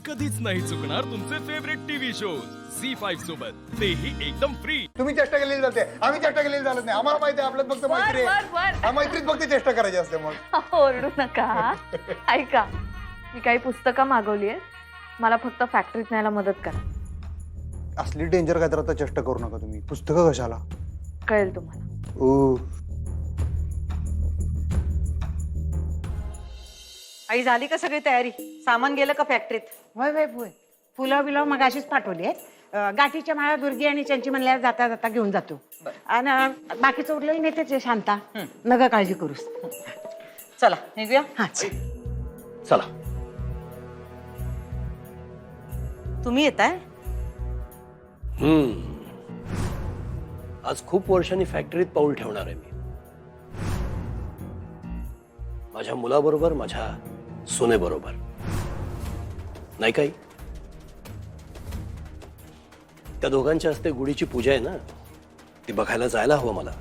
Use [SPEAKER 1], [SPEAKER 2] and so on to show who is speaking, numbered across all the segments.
[SPEAKER 1] कधीच नाही चुकणार तुमचे फेवरेट टीव्ही शोज झी5 सोबत, तेही एकदम फ्री।
[SPEAKER 2] तुम्ही चेष्टा केलेली जाते, आम्ही चेष्टा केलेली चालत नाही। आम्हाला माहिती आहे आपल्यात फक्त मैत्री आहे। हा, मैत्रीत फक्त चेष्टा करायची असते। मग
[SPEAKER 3] ओरडू नका। ऐका, मी काही पुस्तकं मागवली आहेत, मला फक्त फॅक्टरीत न्यायला मदत करा।
[SPEAKER 2] असली डेंजर काय तर आता चेष्टा करू नका तुम्ही। पुस्तकं कशाला?
[SPEAKER 3] कळेल तुम्हाला।
[SPEAKER 2] ओ
[SPEAKER 4] आई झाली का सगळी तयारी? सामान गेलं का फॅक्टरीत?
[SPEAKER 5] होय होय होय, फुलं बिलं मग अशीच पाठवली आहेत। गाठीच्या माळा दुर्गी आणि चंची म्हणल्यावर जाता जाता घेऊन जातो। आणि बाकीचं उरलेलं नेतेच आहे शांता, नका काळजी करूस।
[SPEAKER 4] चला निघूया।
[SPEAKER 5] हा
[SPEAKER 2] चला।
[SPEAKER 4] तुम्ही येताय?
[SPEAKER 6] आज खूप वर्षांनी फॅक्टरीत पाऊल ठेवणार आहे मी। माझ्या मुलाबरोबर, माझ्या सुनेबरोबर, नाही काही? त्या दोघांच्या हस्ते गुढीची पूजा आहे ना, ती बघायला जायला हवं मला।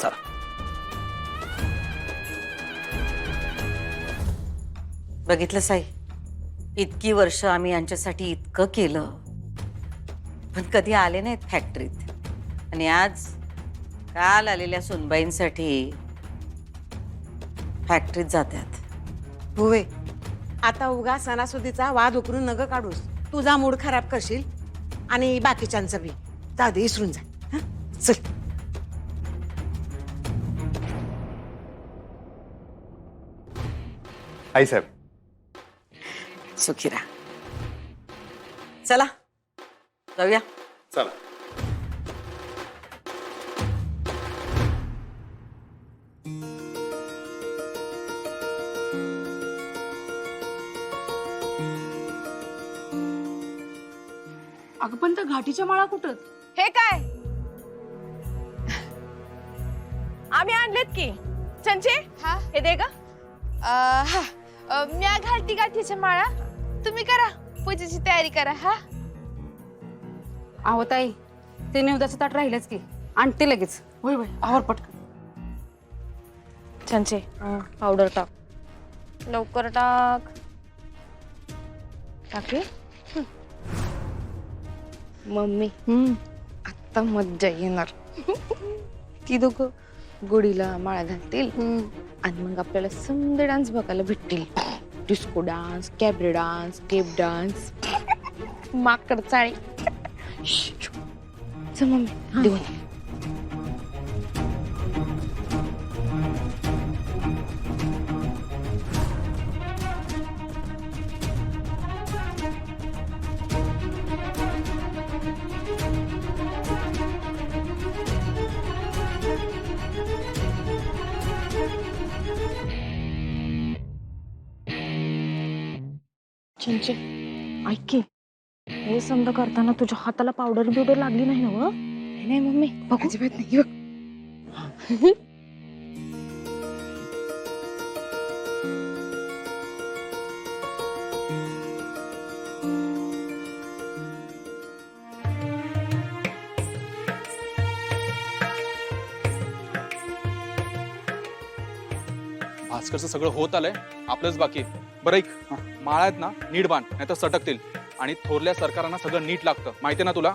[SPEAKER 6] चला।
[SPEAKER 4] बघितलं साई, इतकी वर्ष आम्ही यांच्यासाठी इतकं केलं, पण कधी आले नाहीत फॅक्टरीत। आणि आज काल आलेल्या सुनबाईंसाठी फॅक्टरीत जातात।
[SPEAKER 5] होय, आता उगा सणासुदीचा वाद उकरून नग काढूस। तुझा मूड खराब करशील आणि बाकीच्यांचं बी। जाऊ दे, विसरून जा। हं? चल।
[SPEAKER 2] आई साहेब,
[SPEAKER 4] सुखी राहा। चला जाऊया।
[SPEAKER 2] चला।
[SPEAKER 7] अगं पण त्या घाटीच्या माळा कुठं?
[SPEAKER 3] हे काय? आम्ही आणलेत की। चंचे, हे दे ग।
[SPEAKER 7] म्या घाटी गाठीच्या माळा, तुम्ही करा पूजेची तयारी करा। हा
[SPEAKER 8] अहो ताई, ते निवदाचं ताट राहिलंच की, आणते लगेच।
[SPEAKER 7] होय होय, आवर पटकन।
[SPEAKER 3] चंचे, पावडर टाक, लवकर टाक। टाकली? मम्मी, आता मज्जा येणार। ती दोघं गुढीला माळा घालतील आणि मग आपल्याला समजे डान्स बघायला भेटतील। डिस्को डान्स, कॅबरे डान्स, केप डान्स, माकड चाळी। चल मम्मी, देऊन ये। चंचे, ऐक की, हे समजा करताना तुझ्या हाताला पावडर बिवडर लागली नाही ना? व नाही मम्मी, बघू। अजिबात नाही।
[SPEAKER 9] भास्करचं सगळं होत आलंय, आपलंच बाकी। बरं ऐक, माळा आहेत ना नीट बांध, नाही तर सटकतील। आणि थोरल्या सरकारांना सगळं नीट लागतं, माहितीये ना तुला?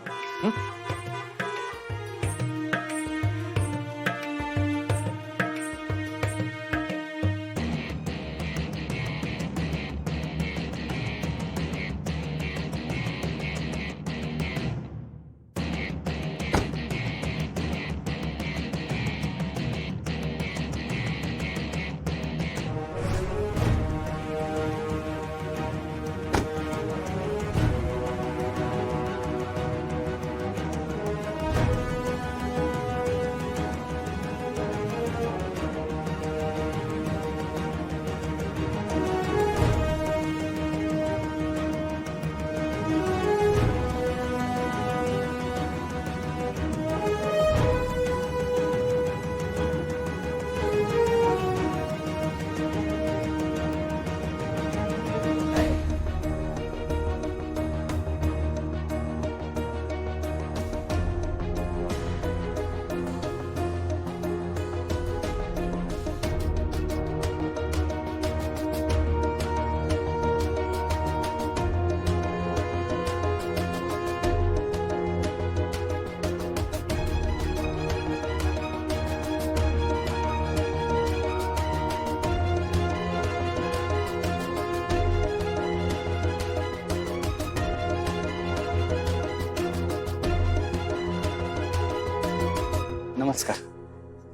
[SPEAKER 10] नमस्कार.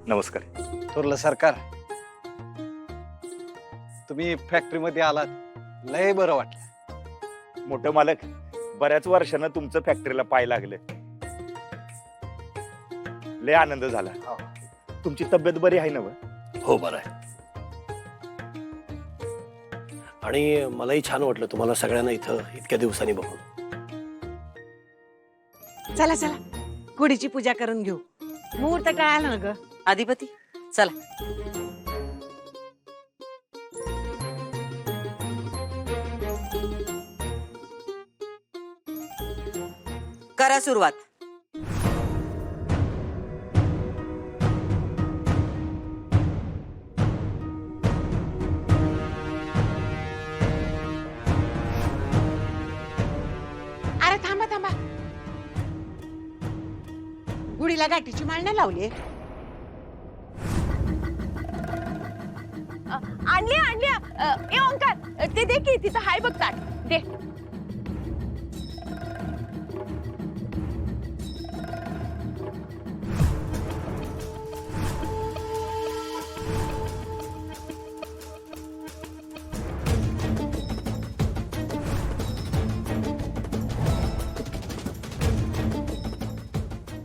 [SPEAKER 10] नमस्कार. थोरलं सरकार, तुम्ही फॅक्टरीमध्ये आलात, लय बरं वाटलं.
[SPEAKER 11] मोठं मालक, बऱ्याच वर्षानं तुमचं फॅक्टरीला पाय लागलं, लय आनंद झाला. तुमची तब्येत बरी आहे ना?
[SPEAKER 6] हो, बरं आहे. आणि मलाही छान वाटलं तुम्हाला सगळ्यांना इथं इतक्या दिवसांनी बघून.
[SPEAKER 5] चला चला गुढीची पूजा करून घेऊ. मुहूर्त कळाला ना ग.
[SPEAKER 4] अधिपती चला. करा सुरुवात.
[SPEAKER 5] अरे थांबा थांबा, गुढीला गाठीची माळ नाही लावली.
[SPEAKER 7] आणली ए ओंकार, ते दे की, तिथं हाय बघ ताट, दे.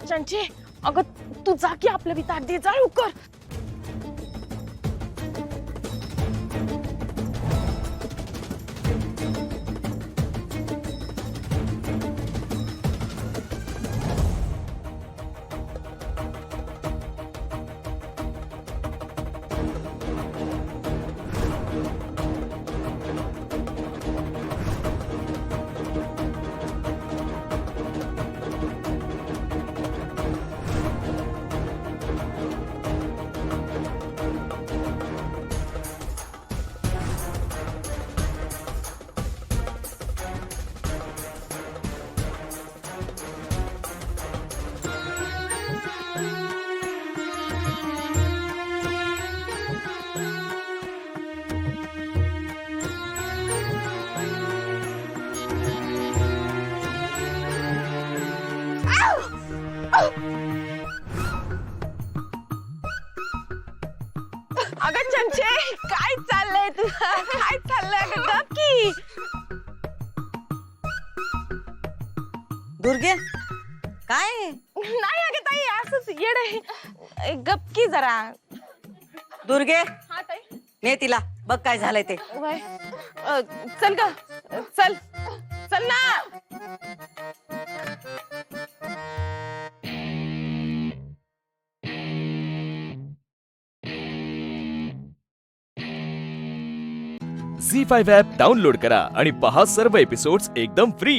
[SPEAKER 7] चंचे, अगं तू जा की, आपलं बी ताट दे, जा लवकर. अगं चंचे, काय चाललंय तुझं? काय चाललंय अगं? गप की.
[SPEAKER 4] दुर्गे काय?
[SPEAKER 7] नाही अगं ताई, असंच येड आहे. गप की जरा.
[SPEAKER 4] दुर्गे
[SPEAKER 7] हा ताई.
[SPEAKER 4] ने तिला बघ काय झालंय ते.
[SPEAKER 7] वय. चल ग, चल चल ना.
[SPEAKER 1] झी5 ॲप डाउनलोड करा आणि पहा सर्व एपिसोड्स एकदम फ्री.